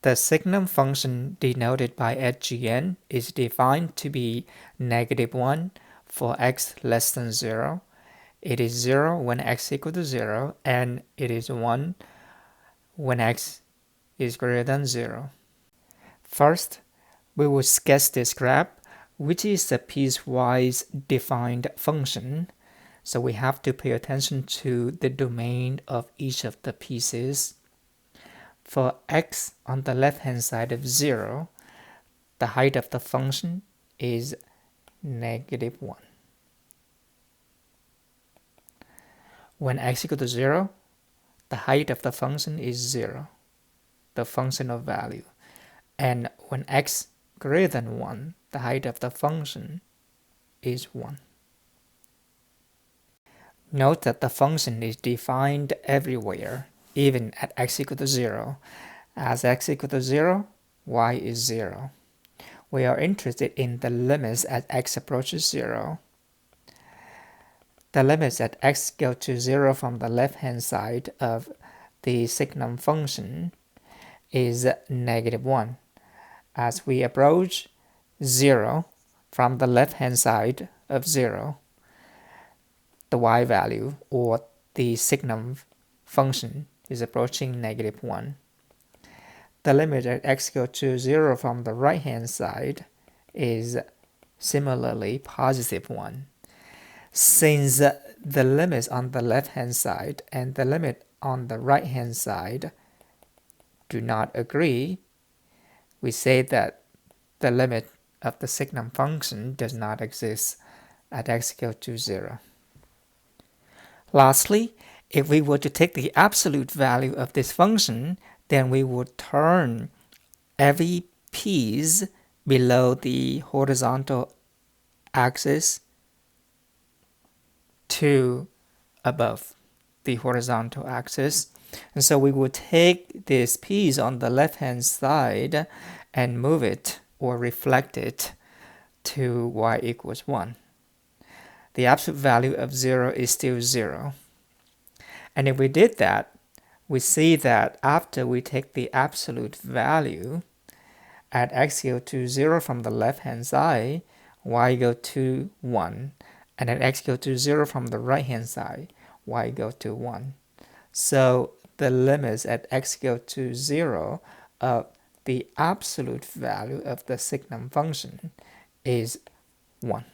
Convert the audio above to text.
The signum function denoted by Gn is defined to be -1 for x less than 0. It is 0 when x equal to 0, and it is 1 when x is greater than 0. First, we will sketch this graph, which is a piecewise defined function. So we have to pay attention to the domain of each of the pieces. For x on the left-hand side of 0, the height of the function is -1. When x equal to 0, the height of the function is 0, the function of value. And when x greater than 1, the height of the function is 1. Note that the function is defined everywhere, even at x equal to 0. As x equal to 0, y is 0. We are interested in the limits as x approaches 0. The limits at x go to 0 from the left-hand side of the signum function is -1. As we approach 0 from the left-hand side of 0, the y value, or the signum function, is approaching -1. The limit at x goes to 0 from the right-hand side is similarly +1. Since the limits on the left-hand side and the limit on the right-hand side do not agree, we say that the limit of the signum function does not exist at x equal to 0. Lastly, if we were to take the absolute value of this function, then we would turn every piece below the horizontal axis to above the horizontal axis. And so we would take this piece on the left-hand side and move it or reflect it to y equals 1. The absolute value of 0 is still 0. And if we did that, we see that after we take the absolute value at x equal to 0 from the left-hand side, y equal to 1. And at x equal to 0 from the right-hand side, y equal to 1. So the limits at x equal to 0 of the absolute value of the signum function is 1.